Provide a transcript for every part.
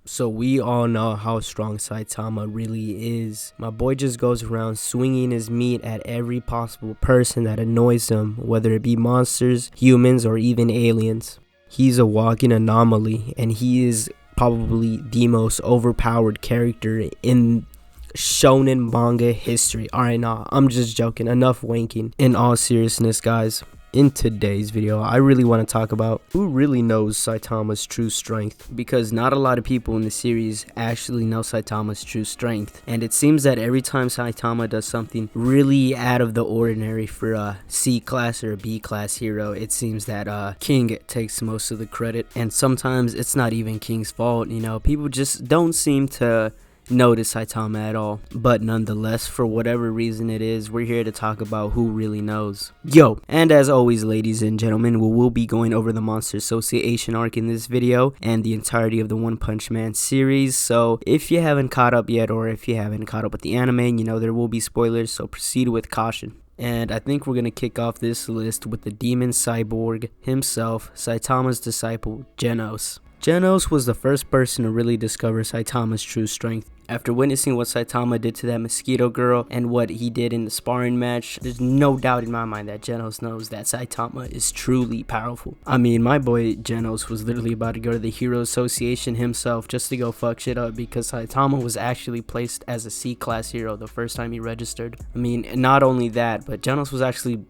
So we all know how strong Saitama really is. My boy just goes around swinging his meat at every possible person that annoys him, whether it be monsters, humans, or even aliens. He's a walking anomaly, and he is probably the most overpowered character in shonen manga history. Alright, nah, I'm just joking. Enough wanking. In all seriousness, guys, in today's video, I really want to talk about who really knows Saitama's true strength, because not a lot of people in the series actually know Saitama's true strength, and it seems that every time Saitama does something really out of the ordinary for a C class or a B class hero, it seems that King takes most of the credit, and sometimes it's not even King's fault. You know, people just don't seem to notice Saitama at all. But nonetheless, for whatever reason it is, we're here to talk about who really knows. Yo, and as always, ladies and gentlemen, we will be going over the Monster Association arc in this video and the entirety of the One Punch Man series. So if you haven't caught up yet, or if you haven't caught up with the anime, you know there will be spoilers, so proceed with caution. And I think we're going to kick off this list with the demon cyborg himself, Saitama's disciple, Genos. Genos was the first person to really discover Saitama's true strength. After witnessing what Saitama did to that mosquito girl and what he did in the sparring match, there's no doubt in my mind that Genos knows that Saitama is truly powerful. I mean, my boy Genos was literally about to go to the Hero Association himself just to go fuck shit up, because Saitama was actually placed as a C-class hero the first time he registered. I mean, not only that, but Genos was actually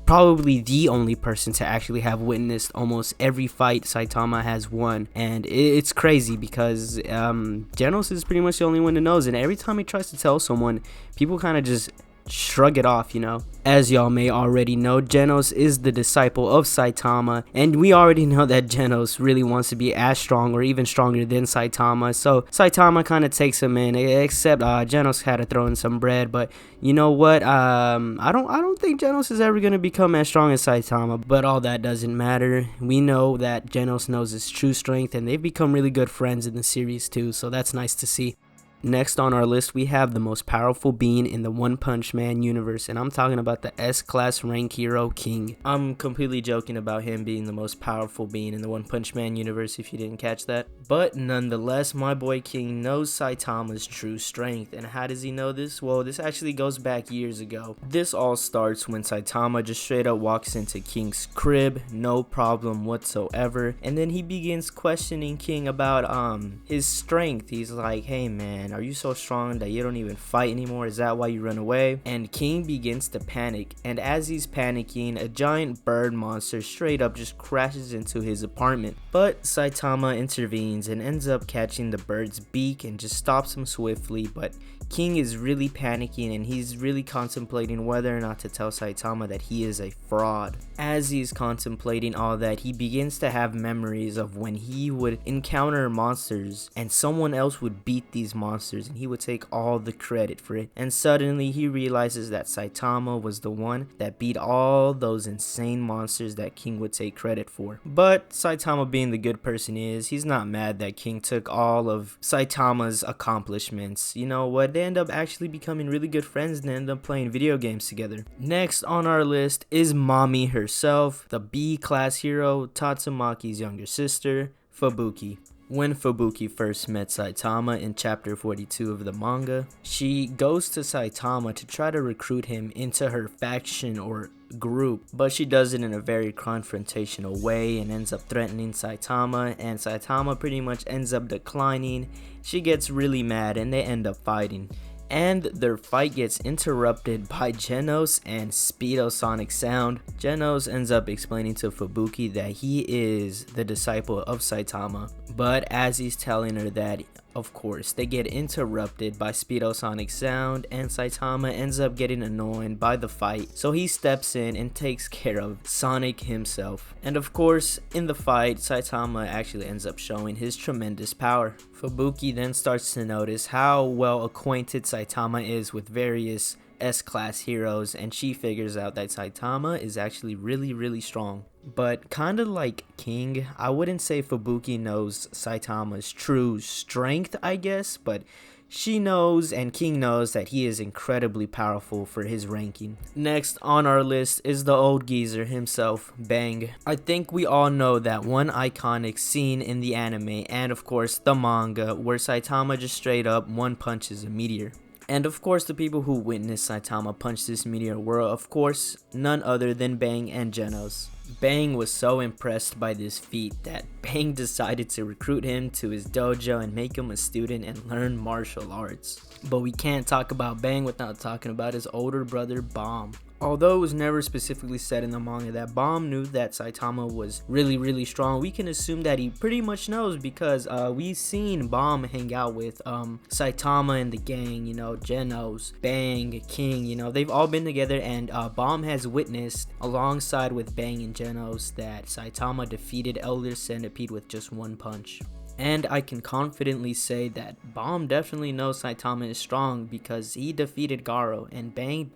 probably the only person to actually have witnessed almost every fight Saitama has won, and it's crazy because Genos is pretty much the only one that knows, and every time he tries to tell someone, people kind of just shrug it off, you know. As y'all may already know, Genos is the disciple of Saitama, and we already know that Genos really wants to be as strong or even stronger than Saitama, so Saitama kind of takes him in, except Genos had to throw in some bread. But you know what, I don't think Genos is ever going to become as strong as Saitama, but all that doesn't matter. We know that Genos knows his true strength, and they've become really good friends in the series too, so that's nice to see. Next on our list, we have the most powerful being in the One Punch Man universe, and I'm talking about the S-class rank hero, King. I'm completely joking about him being the most powerful being in the One Punch Man universe, if you didn't catch that. But nonetheless, my boy King knows Saitama's true strength. And how does he know this? Well, this actually goes back years ago. This all starts when Saitama just straight up walks into King's crib, no problem whatsoever, and then he begins questioning King about his strength. He's like, hey man, are you so strong that you don't even fight anymore? Is that why you run away? And King begins to panic, and as he's panicking, a giant bird monster straight up just crashes into his apartment. But Saitama intervenes and ends up catching the bird's beak and just stops him swiftly. But King is really panicking, and he's really contemplating whether or not to tell Saitama that he is a fraud. As he's contemplating all that, he begins to have memories of when he would encounter monsters and someone else would beat these monsters and he would take all the credit for it. And suddenly he realizes that Saitama was the one that beat all those insane monsters that King would take credit for. But Saitama, being the good person he is, he's not mad that King took all of Saitama's accomplishments. You know what? They end up actually becoming really good friends and end up playing video games together. Next on our list is Mommy herself, the B-class hero, Tatsumaki's younger sister, Fubuki. When Fubuki first met Saitama in chapter 42 of the manga, she goes to Saitama to try to recruit him into her faction or group, but she does it in a very confrontational way and ends up threatening Saitama, and Saitama pretty much ends up declining. She gets really mad and they end up fighting, and their fight gets interrupted by Genos and Speedosonic Sound. Genos ends up explaining to Fubuki that he is the disciple of Saitama, but as he's telling her that, of course, they get interrupted by Speedosonic Sound, and Saitama ends up getting annoyed by the fight, so he steps in and takes care of Sonic himself. And of course, in the fight, Saitama actually ends up showing his tremendous power. Fubuki then starts to notice how well acquainted Saitama is with various S-class heroes, and she figures out that Saitama is actually really strong. But kind of like King, I wouldn't say Fubuki knows Saitama's true strength, I guess, but she knows and King knows that he is incredibly powerful for his ranking. Next on our list is the old geezer himself, Bang. I think we all know that one iconic scene in the anime and of course the manga where Saitama just straight up one punches a meteor. And of course the people who witnessed Saitama punch this meteor were of course none other than Bang and Genos. Bang was so impressed by this feat that Bang decided to recruit him to his dojo and make him a student and learn martial arts. But we can't talk about Bang without talking about his older brother Bomb. Although it was never specifically said in the manga that Bomb knew that Saitama was really strong, we can assume that he pretty much knows because we've seen Bomb hang out with Saitama and the gang, you know, Genos, Bang, King, you know, they've all been together, and Bomb has witnessed alongside with Bang and Genos that Saitama defeated Elder Centipede with just one punch. And I can confidently say that Bomb definitely knows Saitama is strong because he defeated Garo, and Bang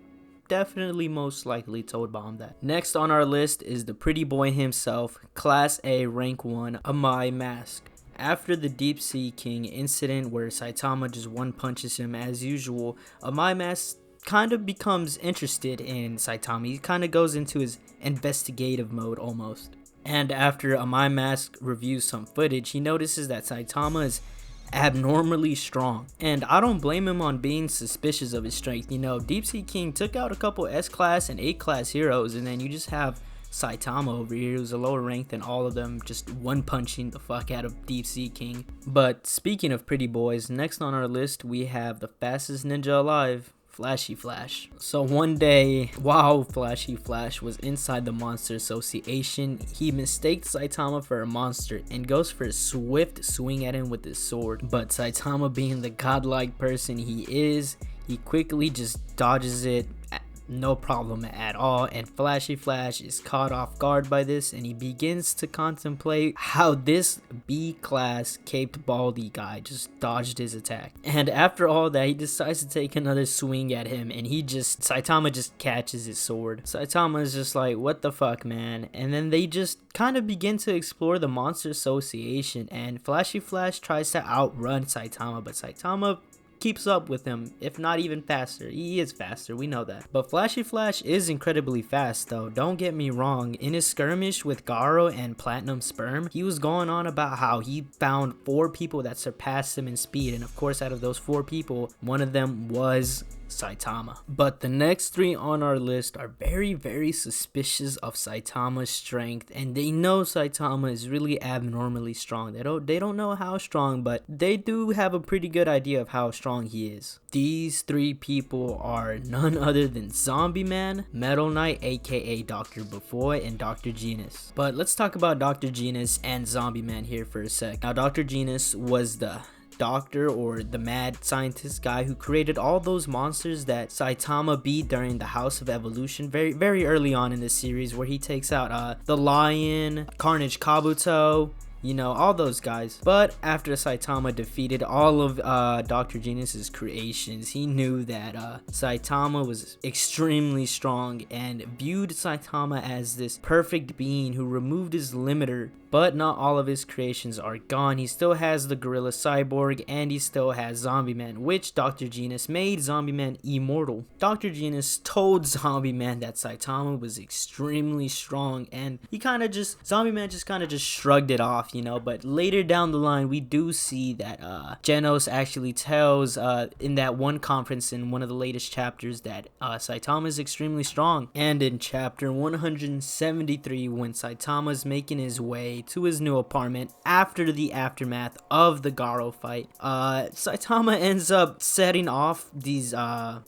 definitely most likely told Bomb that. Next on our list is the pretty boy himself, Class A Rank 1 Amai Mask. After the Deep Sea King incident where Saitama just one punches him as usual, Amai Mask kind of becomes interested in Saitama. He kind of goes into his investigative mode almost. And after Amai Mask reviews some footage, he notices that Saitama is abnormally strong, and I don't blame him on being suspicious of his strength. You know, Deep Sea King took out a couple S-class and A-class heroes, and then you just have Saitama over here who's a lower rank than all of them, just one punching the fuck out of Deep Sea King. But speaking of pretty boys, next on our list we have the fastest ninja alive, Flashy Flash. So one day, while Flashy Flash was inside the Monster Association, he mistakes Saitama for a monster and goes for a swift swing at him with his sword. But Saitama, being the godlike person he is, he quickly just dodges it, no problem at all, and Flashy Flash is caught off guard by this, and he begins to contemplate how this B-class caped baldy guy just dodged his attack. And after all that, he decides to take another swing at him, and Saitama just catches his sword. Saitama is just like, what the fuck, man? And then they just kind of begin to explore the Monster Association, and Flashy Flash tries to outrun Saitama, but Saitama keeps up with him, if not even faster. He is faster, we know that. But Flashy Flash is incredibly fast though, don't get me wrong. In his skirmish with Garo and Platinum Sperm, he was going on about how he found 4 people that surpassed him in speed, and of course out of those 4 people, one of them was Saitama. But the next 3 on our list are very suspicious of Saitama's strength, and they know Saitama is really abnormally strong. They don't know how strong, but they do have a pretty good idea of how strong he is. These 3 people are none other than Zombie Man, Metal Knight aka Dr. Bufoy, and Dr. Genos. But let's talk about Dr. Genos and Zombie Man here for a sec. Now Dr. Genos was the doctor or the mad scientist guy who created all those monsters that Saitama beat during the House of Evolution very early on in the series, where he takes out the Lion, Carnage Kabuto, you know, all those guys. But after Saitama defeated all of Dr. Genos' creations, he knew that Saitama was extremely strong and viewed Saitama as this perfect being who removed his limiter. But not all of his creations are gone. He still has the Gorilla Cyborg, and he still has Zombie Man, which Dr. Genos made Zombie Man immortal. Dr. Genos told Zombie Man that Saitama was extremely strong, and Zombie Man just kind of shrugged it off, you know. But later down the line, we do see that Genos actually tells in that one conference in one of the latest chapters that Saitama is extremely strong. And in chapter 173, when Saitama is making his way to his new apartment after the aftermath of the Garo fight, Saitama ends up setting off these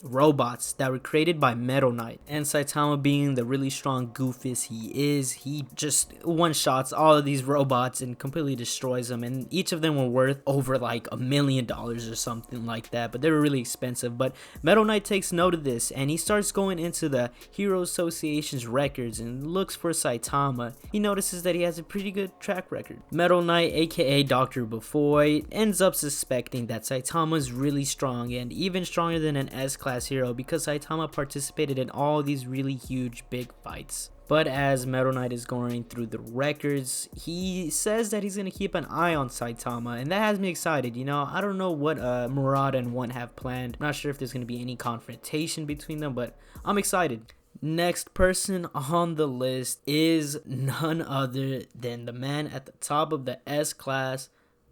robots that were created by Metal Knight. And Saitama, being the really strong goofus he is, he just one-shots all of these robots and completely destroys them, and each of them were worth over like $1 million or something like that, but they were really expensive. But Metal Knight takes note of this, and he starts going into the Hero Association's records and looks for Saitama. He notices that he has a pretty good track record. Metal Knight aka Dr. Bufoy ends up suspecting that Saitama is really strong, and even stronger than an S-class hero, because Saitama participated in all these really huge big fights. But as Meta Knight is going through the records, he says that he's going to keep an eye on Saitama, and that has me excited. You know, I don't know what Murata and One have planned. I'm not sure if there's going to be any confrontation between them, but I'm excited. Next person on the list is none other than the man at the top of the S class,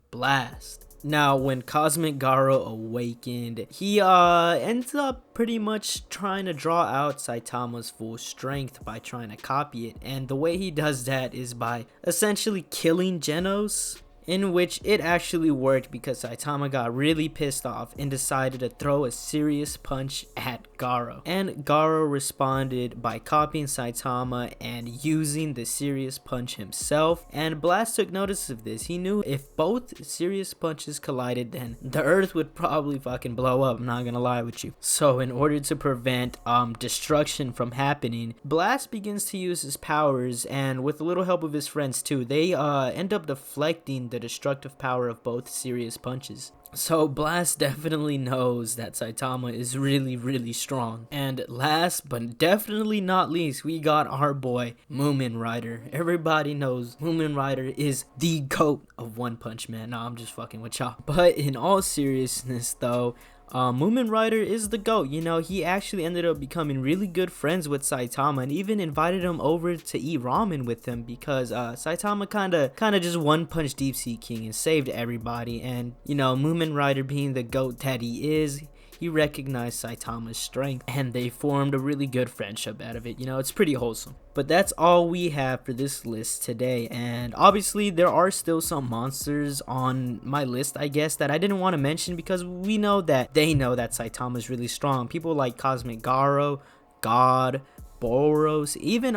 Blast. Now, when Cosmic Garo awakened, he ends up pretty much trying to draw out Saitama's full strength by trying to copy it, and the way he does that is by essentially killing Genos, in which it actually worked because Saitama got really pissed off and decided to throw a serious punch at Garo. And Garo responded by copying Saitama and using the serious punch himself, and Blast took notice of this. He knew if both serious punches collided, then the earth would probably fucking blow up, I'm not gonna lie with you. So in order to prevent destruction from happening, Blast begins to use his powers, and with a little help of his friends too, they end up deflecting the destructive power of both serious punches. So Blast definitely knows that Saitama is really strong. And last but definitely not least, we got our boy Moomin Rider. Everybody knows Moomin Rider is the GOAT of One Punch Man. Nah, I'm just fucking with y'all. But in all seriousness though, Moomin Rider is the GOAT. You know, he actually ended up becoming really good friends with Saitama and even invited him over to eat ramen with him because Saitama kind of just one punch Deep Sea King and saved everybody. And you know, Moomin Rider being the GOAT that he is, he recognized Saitama's strength and they formed a really good friendship out of it. You know, it's pretty wholesome. But that's all we have for this list today, and obviously there are still some monsters on my list, I guess, that I didn't want to mention because we know that they know that Saitama is really strong. People like Cosmic Garo, God, Boros, even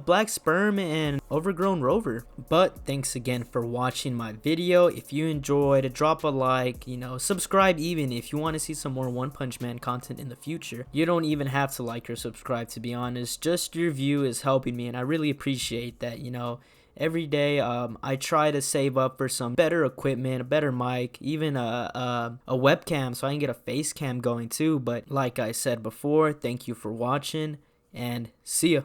Black Sperm and Overgrown Rover. But thanks again for watching my video. If you enjoyed, drop a like, you know, subscribe even if you want to see some more One Punch Man content in the future. You don't even have to like or subscribe, to be honest. Just your view is helping me and I really appreciate that. You know, every day I try to save up for some better equipment, a better mic, even a webcam so I can get a face cam going too. But like I said before, thank you for watching and see ya.